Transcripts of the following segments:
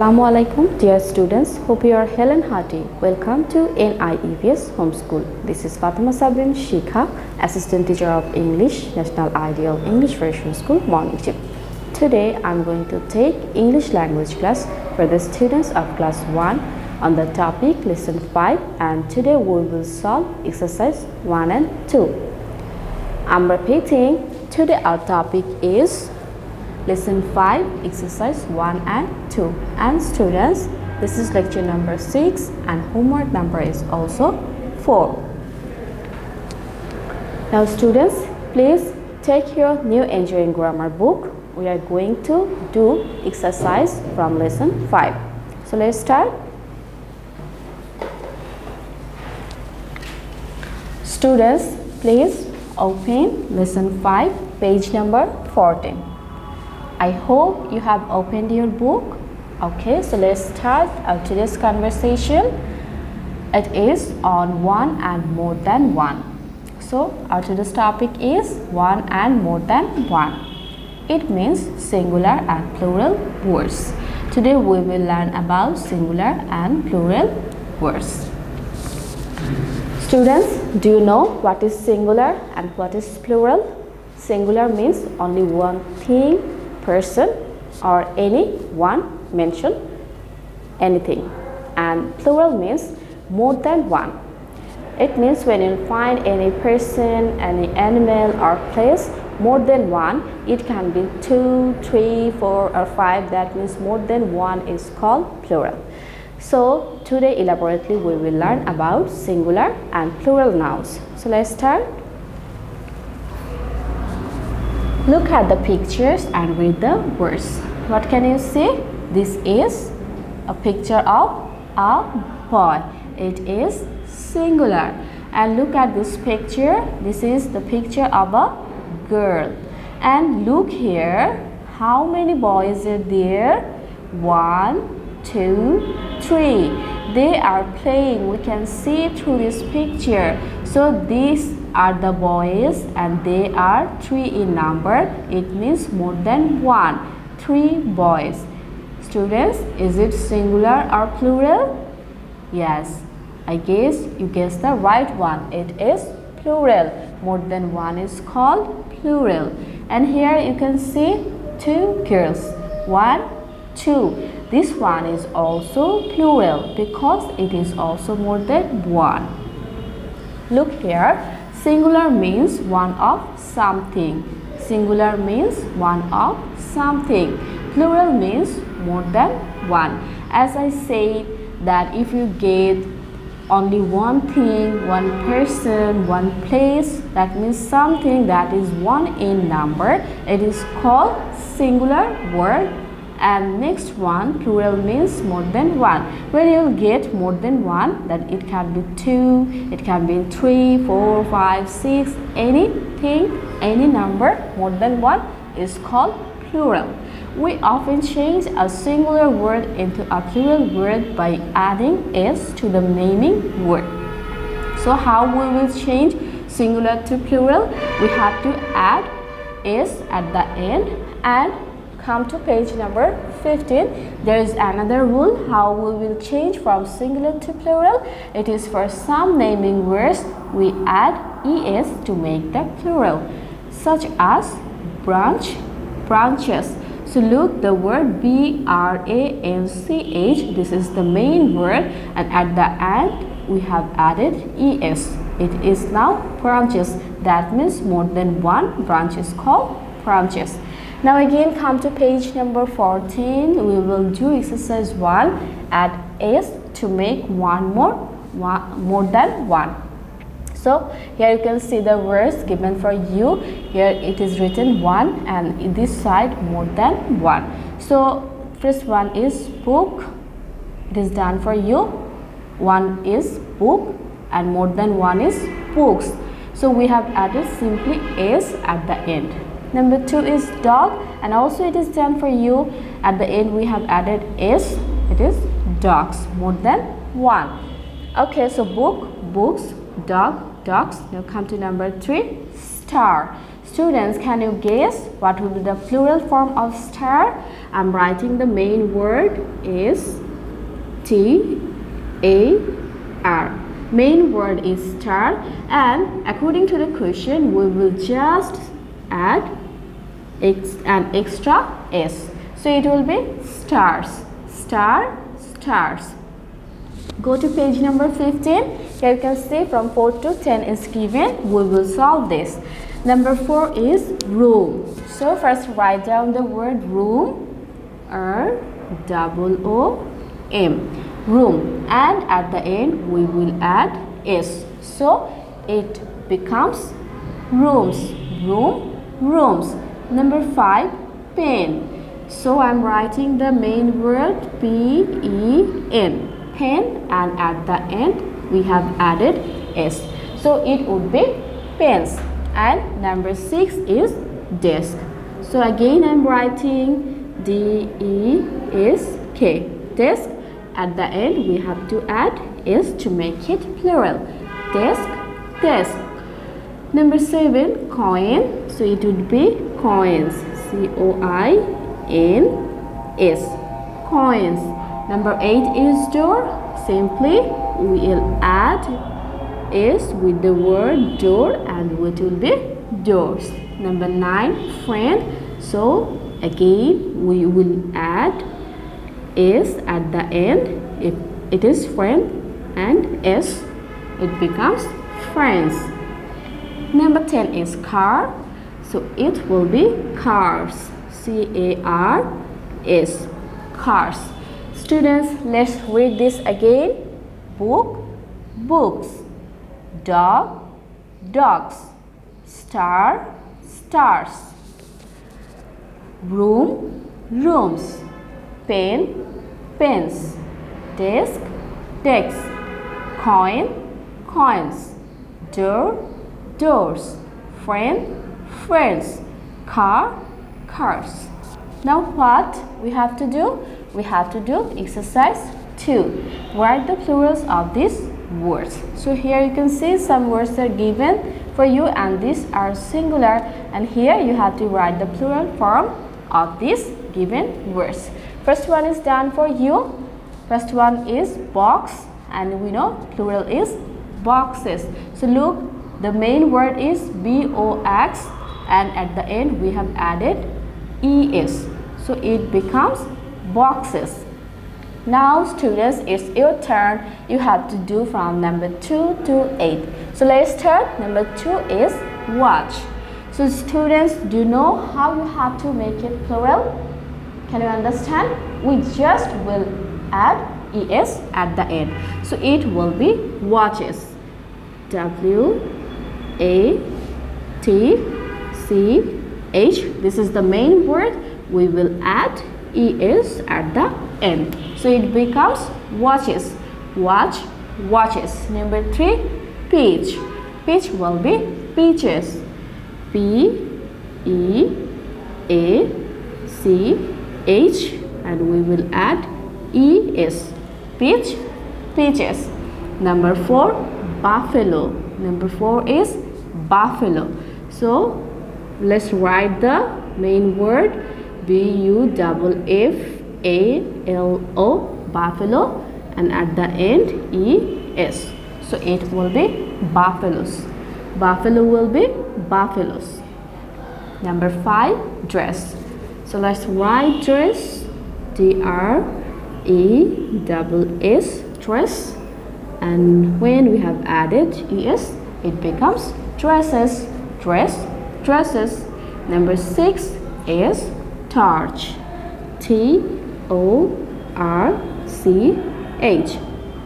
Assalamu alaikum, dear students. Hope you are hale and hearty. Welcome to NIEVS Homeschool. This is Fatema Sabrin Shikha, Assistant Teacher of English, National Ideal English Version School, Morning Shift. Today, I'm going to take English language class for the students of class 1 on the topic Lesson 5, and today we will solve exercise 1 and 2. I'm repeating, today our topic is Lesson 5, Exercise 1 and 2. And students, this is lecture number 6 and homework number is also 4. Now students, please take your new Enjoying Grammar book. We are going to do exercise from Lesson 5. So let's start. Students, please open Lesson 5, page number 14. I hope you have opened your book. Okay, so let's start our today's conversation. It is on one and more than one. So our today's topic is one and more than one. It means singular and plural words. Today we will learn about singular and plural words. Students, do you know what is singular and what is plural? Singular means only one thing, person or anyone, mention anything, and plural means more than one. It means when you find any person, any animal or place more than one, it can be 2, 3, 4 or 5. That means more than one is called plural. So today elaborately we will learn about singular and plural nouns. So let's start. Look at the pictures and read the words. What can you see? This is a picture of a boy. It is singular. And look at this picture. This is the picture of a girl. And look here. How many boys are there? 1, 2, 3. They are playing. We can see through this picture. So these are the boys and they are 3 in number. It means more than one. 3 boys. Students, is it singular or plural? Yes, I guess you guessed the right one. It is plural. More than one is called plural. And here you can see 2 girls. 1, 2. This one is also plural because it is also more than one. Look here. Singular means one of something. Singular means one of something. Plural means more than one. As I said that if you get only one thing, one person, one place, that means something that is 1 in number, it is called singular word. And next one, plural means more than one. When you get more than one, that it can be 2, it can be 3, 4, 5, 6, anything, any number more than one is called plural. We often change a singular word into a plural word by adding s to the naming word. So how we will change singular to plural? We have to add s at the end and come to page number 15. There is another rule how we will change from singular to plural. It is for some naming words we add es to make the plural, such as branch, branches. So look, the word branch, this is the main word, and at the end we have added es. It is now branches. That means more than one branch is called branches. Now again come to page number 14. We will do exercise 1. Add s to make one more than one. So here you can see the words given for you. Here it is written 1 and in this side more than 1. So first one is book. It is done for you. 1 is book and more than 1 is books. So we have added simply s at the end. Number 2 is dog, and also it is done for you. At the end we have added s. It is dogs, more than one. Okay, so book, books, dog, dogs. Now come to number 3, star. Students, can you guess what will be the plural form of star? I'm writing the main word is T-A-R. Main word is star, and according to the question, we will just add an extra S. So it will be stars, star, stars. Go to page number 15. Here you can see from 4 to 10 is given. We will solve this. Number 4 is room. So first write down the word room, R-O-O-M, room, and at the end we will add S. So it becomes rooms, room, rooms. Number 5, pen. So I'm writing the main word P-E-N, pen, and at the end we have added S. So it would be pens. And number 6 is desk. So again I'm writing D-E-S-K, desk. At the end we have to add S to make it plural. Desk, desk. Number 7, coin. So it would be coins, C-O-I-N-S, coins. Number 8 is door. Simply we will add S with the word door and it will be doors. Number 9, friend. So again we will add S at the end. If it is friend and S, it becomes friends. Number 10 is car. So it will be cars, C-A-R-S, cars. Students, let's read this again. Book, books. Dog, dogs. Star, stars. Room, rooms. Pen, pens. Desk, desks. Coin, coins. Door, doors. Friend, friends. Car, cars. Now what we have to do? We have to do exercise 2. Write the plurals of these words. So here you can see some words are given for you and these are singular, and here you have to write the plural form of these given words. First one is done for you. First one is box, and we know plural is boxes. So look, the main word is B-O-X, and at the end we have added E-S. So it becomes boxes. Now students, it's your turn. You have to do from number 2 to 8. So let's start. Number 2 is watch. So students, do you know how you have to make it plural? Can you understand? We just will add ES at the end. So it will be watches. W-A-T-C-H. This is the main word. We will add ES at the end. So it becomes watches. Watch, watches. Number 3, peach. Peach will be peaches. P-E-A-C-H, and we will add ES. Peach, peaches. Number 4, buffalo. Number 4 is buffalo. So let's write the main word B-U-F-F-A-L-O, buffalo, and at the end E-S. So it will be buffaloes. Buffalo will be buffaloes. Number 5, dress. So let's write dress, D-R-E-S-S, dress, and when we have added ES, it becomes dresses. Dress, dresses. Number 6 is torch, T-O-R-C-H,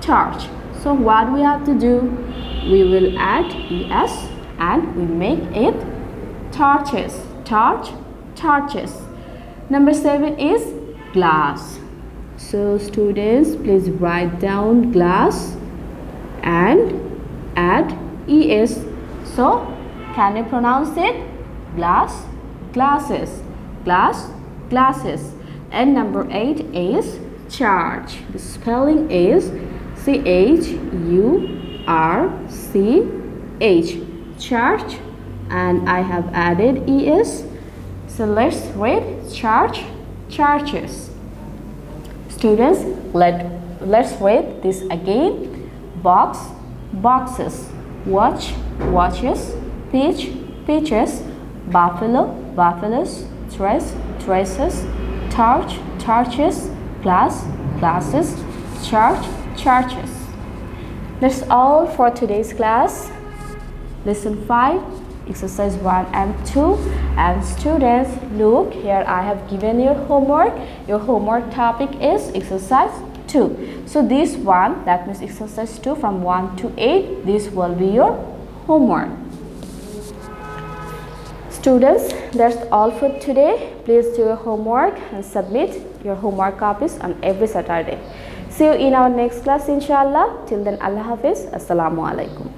torch. So what we have to do? We will add ES and we make it torches. Torch, torches. Number 7 is glass. So students, please write down glass and add ES. So can you pronounce it? Glass, glasses. Glass, glasses. And number 8 is charge. The spelling is C-H-U-R-C-H, charge, and I have added es. So let's read charges. Students, let's read this again. Box, boxes. Watch, watches. Peach, peaches. Buffalo, buffaloes. Dress, dresses. Torch, torches. Glass, glasses. Church, churches. That's all for today's class. Lesson 5, exercise 1 and 2. And students, look, here I have given you homework. Your homework topic is exercise 2. So this one, that means exercise 2 from 1 to 8, this will be your homework. Students, that's all for today. Please do your homework and submit your homework copies on every Saturday. See you in our next class, inshallah. Till then, Allah Hafiz. Assalamu alaikum.